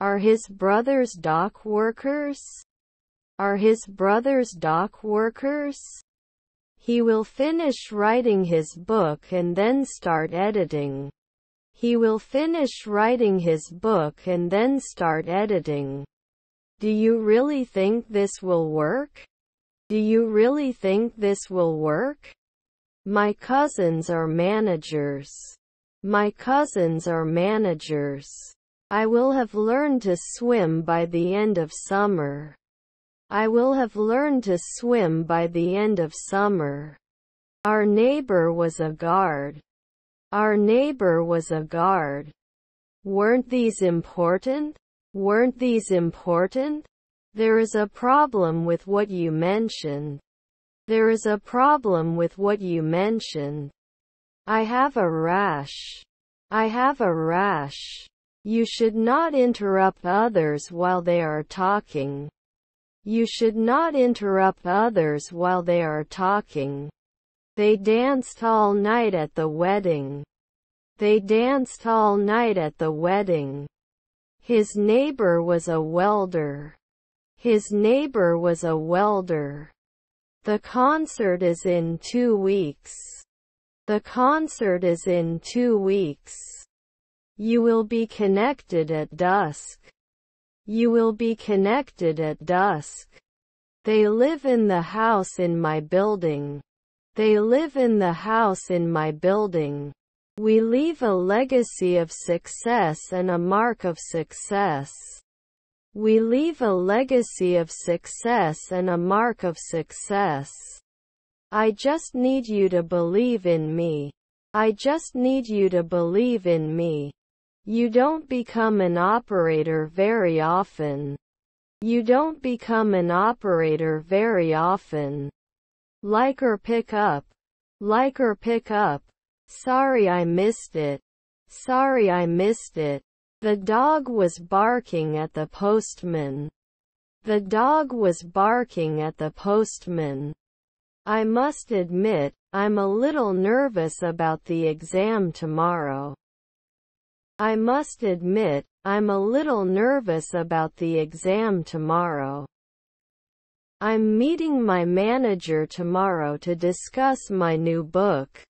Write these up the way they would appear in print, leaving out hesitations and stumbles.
Are his brothers dock workers? Are his brothers dock workers? He will finish writing his book and then start editing. He will finish writing his book and then start editing. Do you really think this will work? Do you really think this will work? My cousins are managers. My cousins are managers. I will have learned to swim by the end of summer. I will have learned to swim by the end of summer. Our neighbor was a guard. Our neighbor was a guard. Weren't these important? Weren't these important? There is a problem with what you mentioned. There is a problem with what you mentioned. I have a rash. I have a rash. You should not interrupt others while they are talking. You should not interrupt others while they are talking. They danced all night at the wedding. They danced all night at the wedding. His neighbor was a welder. His neighbor was a welder. The concert is in 2 weeks. The concert is in 2 weeks. You will be connected at dusk. You will be connected at dusk. They live in the house in my building. They live in the house in my building. We leave a legacy of success and a mark of success. We leave a legacy of success and a mark of success. I just need you to believe in me. I just need you to believe in me. You don't become an operator very often. You don't become an operator very often. Like or pick up. Like or pick up. Sorry I missed it. Sorry I missed it. The dog was barking at the postman. The dog was barking at the postman. I must admit, I'm a little nervous about the exam tomorrow. I must admit, I'm a little nervous about the exam tomorrow. I'm meeting my manager tomorrow to discuss my new book.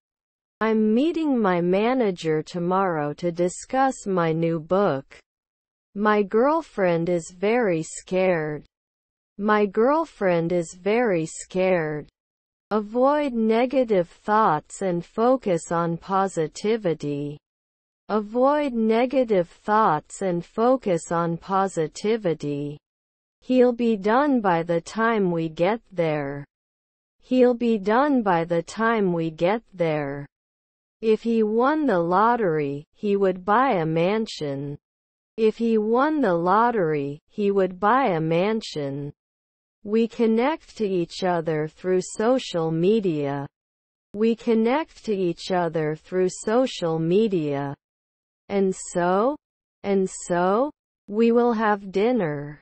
I'm meeting my manager tomorrow to discuss my new book. My girlfriend is very scared. My girlfriend is very scared. Avoid negative thoughts and focus on positivity. Avoid negative thoughts and focus on positivity. He'll be done by the time we get there. He'll be done by the time we get there. If he won the lottery, he would buy a mansion. If he won the lottery, he would buy a mansion. We connect to each other through social media. We connect to each other through social media. And so, we will have dinner.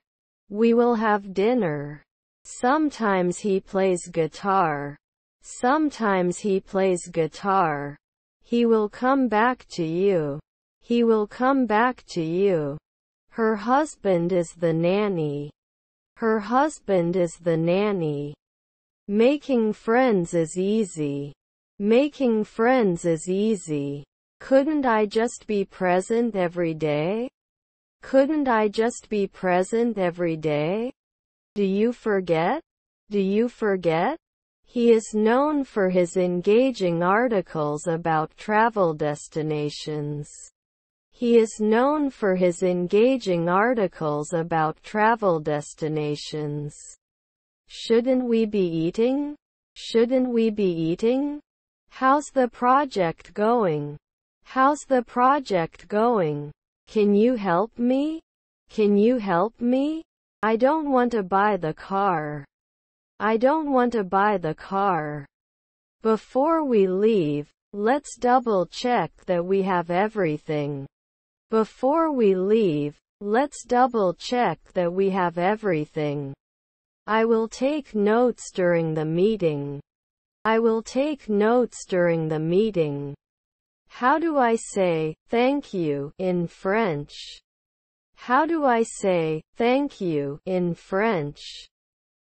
We will have dinner. Sometimes he plays guitar. Sometimes he plays guitar. He will come back to you. He will come back to you. Her husband is the nanny. Her husband is the nanny. Making friends is easy. Making friends is easy. Couldn't I just be present every day? Couldn't I just be present every day? Do you forget? Do you forget? He is known for his engaging articles about travel destinations. He is known for his engaging articles about travel destinations. Shouldn't we be eating? Shouldn't we be eating? How's the project going? How's the project going? Can you help me? Can you help me? I don't want to buy the car. I don't want to buy the car. Before we leave, let's double check that we have everything. Before we leave, let's double check that we have everything. I will take notes during the meeting. I will take notes during the meeting. How do I say, thank you, in French? How do I say thank you in French?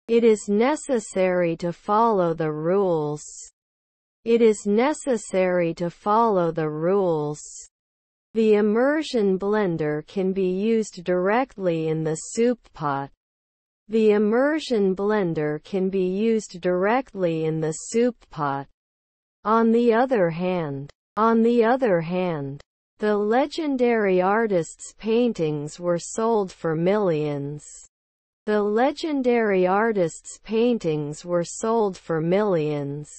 It is necessary to follow the rules. It is necessary to follow the rules. The immersion blender can be used directly in the soup pot. The immersion blender can be used directly in the soup pot. On the other hand, the legendary artist's paintings were sold for millions. The legendary artist's paintings were sold for millions.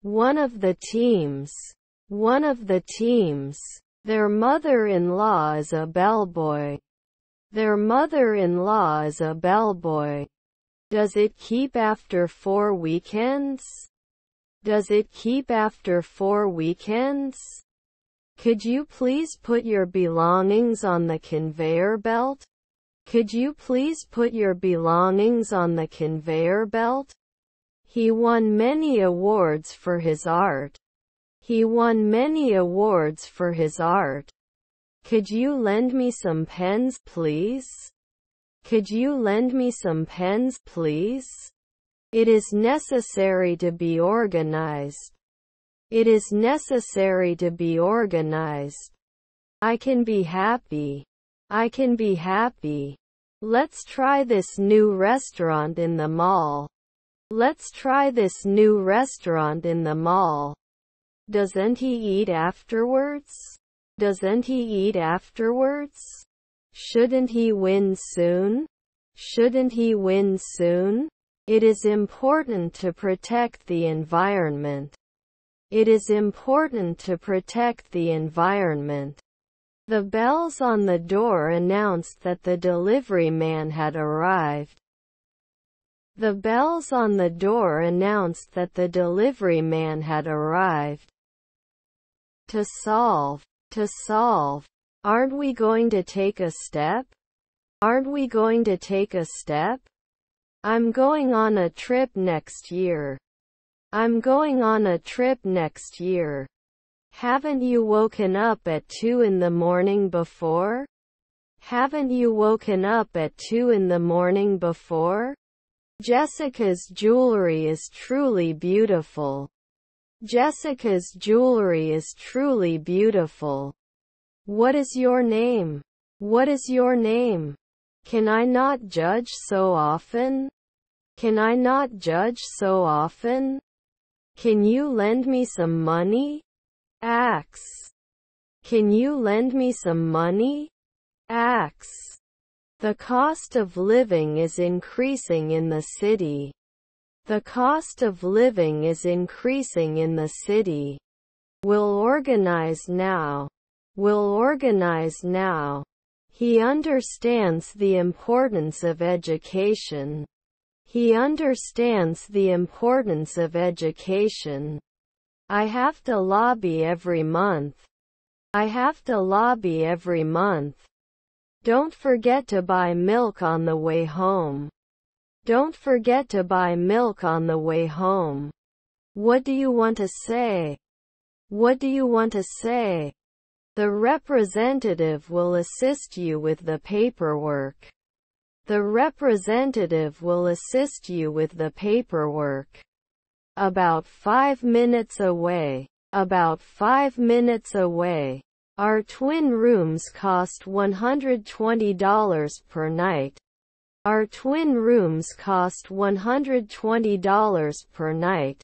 One of the teams, their mother-in-law is a bellboy. Their mother-in-law is a bellboy. Does it keep after 4 weekends? Does it keep after 4 weekends? Could you please put your belongings on the conveyor belt? Could you please put your belongings on the conveyor belt? He won many awards for his art. He won many awards for his art. Could you lend me some pens, please? Could you lend me some pens, please? It is necessary to be organized. It is necessary to be organized. I can be happy. I can be happy. Let's try this new restaurant in the mall. Let's try this new restaurant in the mall. Doesn't he eat afterwards? Doesn't he eat afterwards? Shouldn't he win soon? Shouldn't he win soon? It is important to protect the environment. It is important to protect the environment. The bells on the door announced that the delivery man had arrived. The bells on the door announced that the delivery man had arrived. To solve. Aren't we going to take a step? Aren't we going to take a step? I'm going on a trip next year. I'm going on a trip next year. Haven't you woken up at 2 in the morning before? Haven't you woken up at 2 in the morning before? Jessica's jewelry is truly beautiful. Jessica's jewelry is truly beautiful. What is your name? What is your name? Can I not judge so often? Can I not judge so often? Can you lend me some money? Axe. Can you lend me some money? Axe. The cost of living is increasing in the city. The cost of living is increasing in the city. We'll organize now. We'll organize now. He understands the importance of education. He understands the importance of education. I have to lobby every month. I have to lobby every month. Don't forget to buy milk on the way home. Don't forget to buy milk on the way home. What do you want to say? What do you want to say? The representative will assist you with the paperwork. The representative will assist you with the paperwork. About 5 minutes away. About 5 minutes away. Our twin rooms cost $120 per night. Our twin rooms cost $120 per night.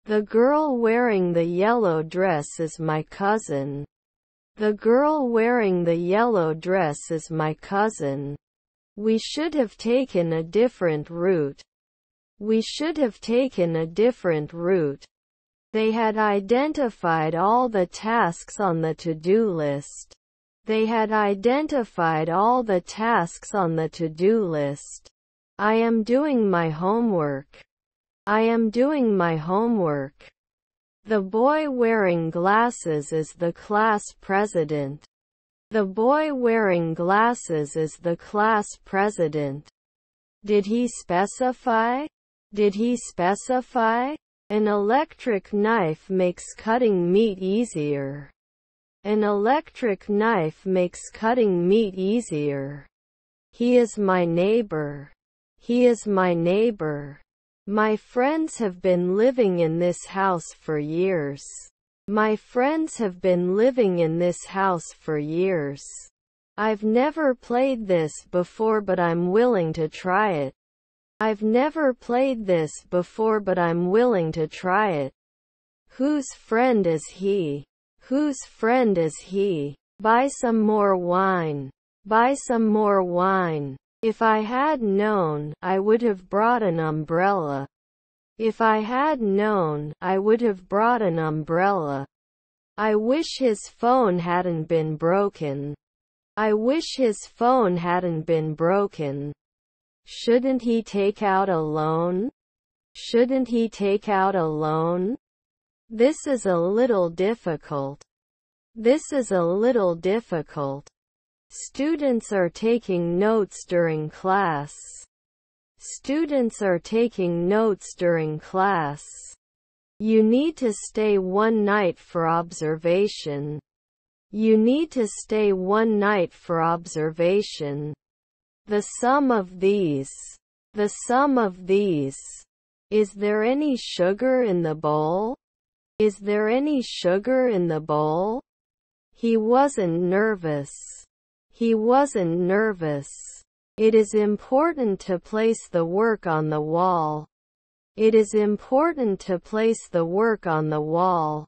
The girl wearing the yellow dress is my cousin. The girl wearing the yellow dress is my cousin. We should have taken a different route. We should have taken a different route. They had identified all the tasks on the to-do list. They had identified all the tasks on the to-do list. I am doing my homework. I am doing my homework. The boy wearing glasses is the class president. The boy wearing glasses is the class president. Did he specify? Did he specify? An electric knife makes cutting meat easier. An electric knife makes cutting meat easier. He is my neighbor. He is my neighbor. My friends have been living in this house for years. My friends have been living in this house for years. I've never played this before, but I'm willing to try it. I've never played this before, but I'm willing to try it. Whose friend is he? Whose friend is he? Buy some more wine. Buy some more wine. If I had known, I would have brought an umbrella. If I had known, I would have brought an umbrella. I wish his phone hadn't been broken. I wish his phone hadn't been broken. Shouldn't he take out a loan? Shouldn't he take out a loan? This is a little difficult. This is a little difficult. Students are taking notes during class. Students are taking notes during class. You need to stay one night for observation. You need to stay one night for observation. The sum of these. The sum of these. Is there any sugar in the bowl? Is there any sugar in the bowl? He wasn't nervous. He wasn't nervous. It is important to place the work on the wall. It is important to place the work on the wall.